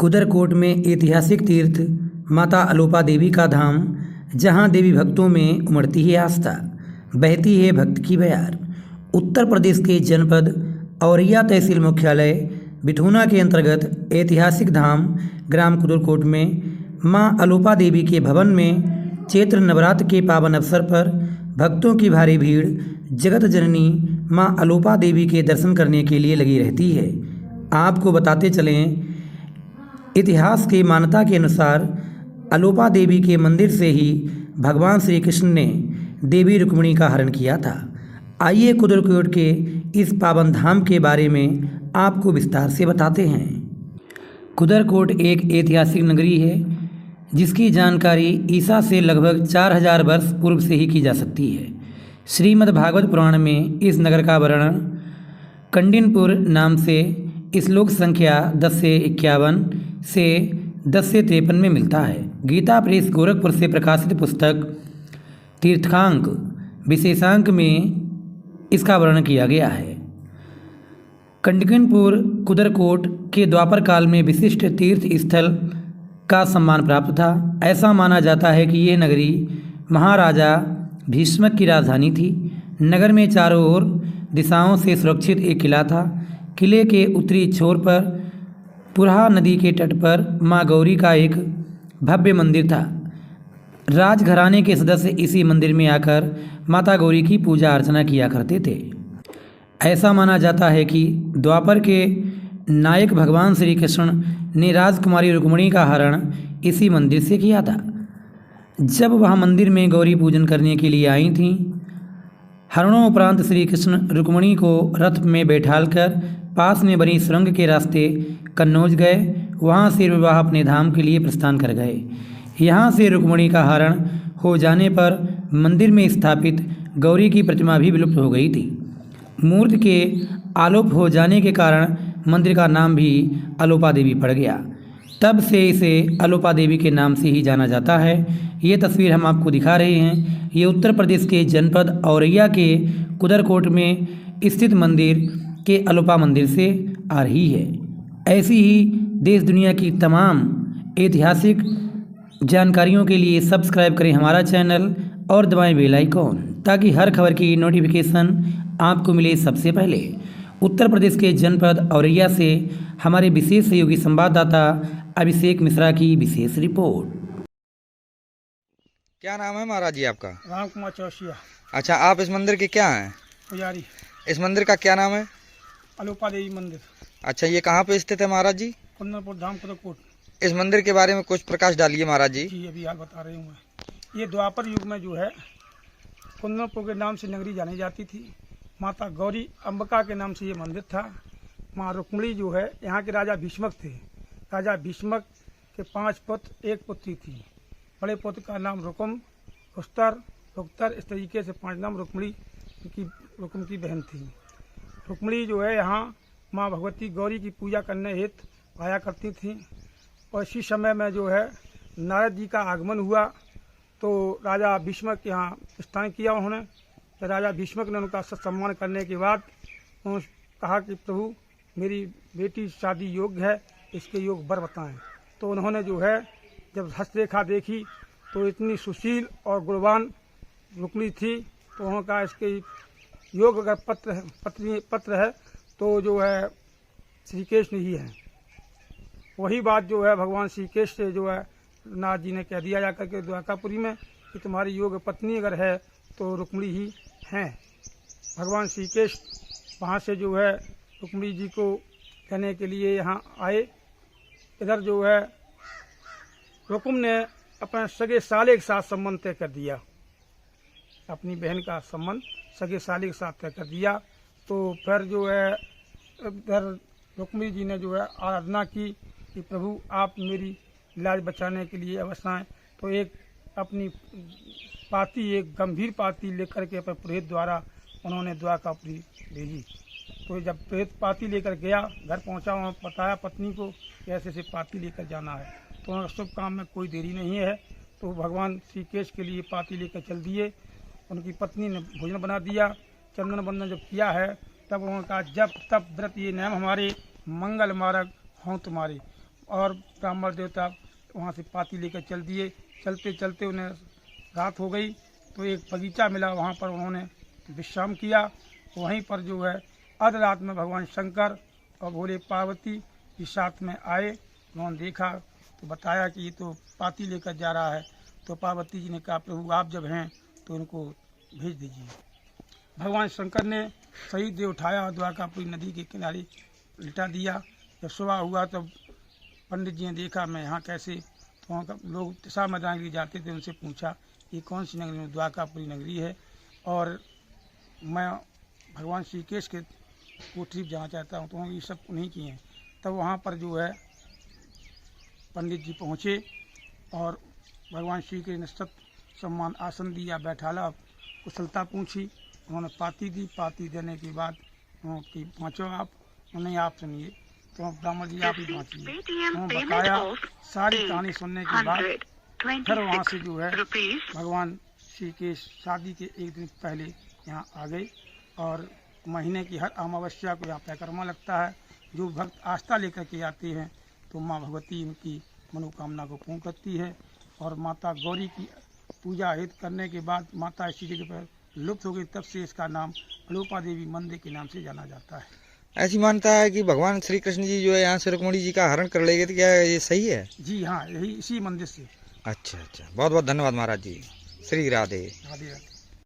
कुदरकोट में ऐतिहासिक तीर्थ माता अलोपा देवी का धाम, जहां देवी भक्तों में उमड़ती है आस्था, बहती है भक्त की बयार। उत्तर प्रदेश के जनपद औरैया तहसील मुख्यालय बिठूना के अंतर्गत ऐतिहासिक धाम ग्राम कुदरकोट में मां अलोपा देवी के भवन में चैत्र नवरात्र के पावन अवसर पर भक्तों की भारी भीड़ जगत जननी मां अलोपा देवी के दर्शन करने के लिए लगी रहती है। आपको बताते चलें, इतिहास की मान्यता के अनुसार अलोपा देवी के मंदिर से ही भगवान श्री कृष्ण ने देवी रुक्मिणी का हरण किया था। आइए कुदरकोट के इस पावन धाम के बारे में आपको विस्तार से बताते हैं। कुदरकोट एक ऐतिहासिक नगरी है जिसकी जानकारी ईसा से लगभग 4000 वर्ष पूर्व से ही की जा सकती है। श्रीमद् भागवत पुराण में इस नगर का वर्णन कंडिनपुर नाम से श्लोक संख्या 10 से 51 से 10 से 53 में मिलता है। गीता प्रेस गोरखपुर से प्रकाशित पुस्तक तीर्थांक विशेषांक में इसका वर्णन किया गया है। कंडिनपुर कुदरकोट के द्वापर काल में विशिष्ट तीर्थ स्थल का सम्मान प्राप्त था। ऐसा माना जाता है कि यह नगरी महाराजा भीष्मक की राजधानी थी। नगर में चारों ओर दिशाओं से सुरक्षित एक किला था। किले के उत्तरी छोर पर पुरहा नदी के तट पर मां गौरी का एक भव्य मंदिर था। राजघराने के सदस्य इसी मंदिर में आकर माता गौरी की पूजा अर्चना किया करते थे। ऐसा माना जाता है कि द्वापर के नायक भगवान श्री कृष्ण ने राजकुमारी रुक्मिणी का हरण इसी मंदिर से किया था। जब वह मंदिर में गौरी पूजन करने के लिए आई थीं, हरणों उपरांत श्री कृष्ण रुक्मिणी को रथ में बैठालकर पास में बनी सुरंग के रास्ते कन्नौज गए। वहां से विवाह अपने धाम के लिए प्रस्थान कर गए। यहाँ से रुक्मिणी का हरण हो जाने पर मंदिर में स्थापित गौरी की प्रतिमा भी विलुप्त हो गई थी। मूर्ति के आलोप हो जाने के कारण मंदिर का नाम भी अलोपा देवी पड़ गया। तब से इसे अलोपा देवी के नाम से ही जाना जाता है। ये तस्वीर हम आपको दिखा रहे हैं। ये उत्तर प्रदेश के जनपद औरैया के कुदरकोट में स्थित मंदिर के अलोपा मंदिर से आ रही है। ऐसी ही देश दुनिया की तमाम ऐतिहासिक जानकारियों के लिए सब्सक्राइब करें हमारा चैनल और दबाएं बेल आइकॉन, ताकि हर खबर की नोटिफिकेशन आपको मिले सबसे पहले। उत्तर प्रदेश के जनपद औरैया से हमारे विशेष सहयोगी संवाददाता अभिषेक मिश्रा की विशेष रिपोर्ट। क्या नाम है महाराज जी आपका? राम कुमार चौरसिया। अच्छा, आप इस मंदिर के क्या हैं? पुजारी। इस मंदिर का क्या नाम है? अलोपा देवी मंदिर। अच्छा, ये कहाँ पे स्थित है महाराज जी? कुंदनपुर धाम कुदरकोट। इस मंदिर के बारे में कुछ प्रकाश डालिए महाराज जी। जी, अभी हाल बता रही हूँ मैं। ये द्वापर युग में जो है कुंदनपुर के नाम से नगरी जानी जाती थी। माता गौरी अंबिका के नाम से ये मंदिर था। माँ रुक्मिणी जो है यहाँ के राजा भीष्मक थे। राजा भीष्मक के 5 पुत्र, 1 पुत्री थी। बड़े पुत्र का नाम रुकुम, रुक्तर, इस तरीके से 5 नाम रुक्मिणी की बहन थी। रुक्मिणी जो है यहाँ माँ भगवती गौरी की पूजा करने हेतु आया करती थी। और इसी समय में जो है नारद जी का आगमन हुआ तो राजा भीष्मक के यहाँ स्थान किया उन्होंने। तो राजा भीष्मक ने उनका सम्मान करने के बाद उन्होंने कहा कि प्रभु, मेरी बेटी शादी योग्य है, इसके योग वर बताएं। तो उन्होंने जो है जब हस्तरेखा देखी तो इतनी सुशील और गुणवान रुक्मिणी थी, तो उन्होंने कहा इसके योग अगर पत्र है तो जो है श्री कृष्ण ही है। वही बात जो है भगवान श्री कृष्ण से जो है नाथ जी ने कह दिया जाकर के द्वारकापुरी में कि तुम्हारी योग पत्नी अगर है तो रुक्मिणी ही हैं। भगवान श्री कृष्ण वहाँ से जो है रुक्मिणी जी को कहने के लिए यहाँ आए। इधर जो है रुकुम ने अपने सगे साले के साथ संबंध तय कर दिया। अपनी बहन का संबंध सगे साले के साथ तय कर दिया। तो फिर जो है इधर रुक्मिणी जी ने जो है आराधना की कि प्रभु आप मेरी इलाज बचाने के लिए अवश्य आएं। तो एक अपनी पाती, एक गंभीर पाती लेकर के अपने पुरोहित द्वारा उन्होंने द्वारकापुरी भेजी। तो जब पुरोहित पाती लेकर गया, घर पहुंचा, वहाँ बताया पत्नी को कि ऐसे से पाती लेकर जाना है। तो उन्होंने शुभ काम में कोई देरी नहीं है। तो भगवान श्री कृष्ण के लिए पाती लेकर चल दिए। उनकी पत्नी ने भोजन बना दिया। चंदन बंदन जब किया है तब उन्होंने कहा जब तब व्रत ये नाम हमारे मंगल मार्ग हों तुम्हारे। और ब्राह्मण देवता वहाँ से पाती लेकर चल दिए। चलते चलते उन्हें रात हो गई तो एक बगीचा मिला, वहाँ पर उन्होंने विश्राम किया। वहीं पर जो है अर्ध रात में भगवान शंकर और भोले पार्वती के साथ में आए। उन्होंने देखा तो बताया कि ये तो पाती लेकर जा रहा है। तो पार्वती जी ने कहा प्रभु आप जब हैं तो इनको भेज दीजिए। भगवान शंकर ने सही दे उठाया और द्वारकापुरी नदी के किनारे लिटा दिया। जब सुबह हुआ तब पंडित जी ने देखा मैं यहाँ कैसे, तो वहाँ का लोग दिशा मैदान के लिए जाते थे, उनसे पूछा ये कौन सी नगरी है? द्वारकापुरी नगरी है और मैं भगवान श्री केश के कोठरी जाना चाहता हूँ। तो ये सब उन्हीं की हैं। तब वहाँ पर जो है पंडित जी पहुँचे और भगवान श्री के ने सब सम्मान आसन दिया, बैठाला, कुशलता पूछी। उन्होंने पाती दी। पाती देने के बाद उनकी पाँचों आप नहीं आप सुनिए, तो ब्राह्मण जी आप ही पहुँचिए। उन्होंने बताया सारी कहानी सुनने के बाद फिर वहाँ से जो है भगवान श्री के शादी के एक दिन पहले यहाँ आ गए और महीने की हर अमावस्या को यहाँ परिक्रमा लगता है। जो भक्त आस्था लेकर के आते हैं तो माँ भगवती उनकी मनोकामना को पूर्ण करती है। और माता गौरी की पूजा हित करने के बाद माता इसी जगह पर लुप्त हो गई, तब से इसका नाम अलोपा देवी मंदिर के नाम से जाना जाता है। ऐसी मानता है कि भगवान श्री कृष्ण जी जो है यहाँ से रुक्मिणी जी का हरण कर ले गए थे, क्या ये सही है? जी हाँ, यही इसी मंदिर से। अच्छा अच्छा, बहुत बहुत धन्यवाद महाराज जी। श्री राधे। राधे राधे।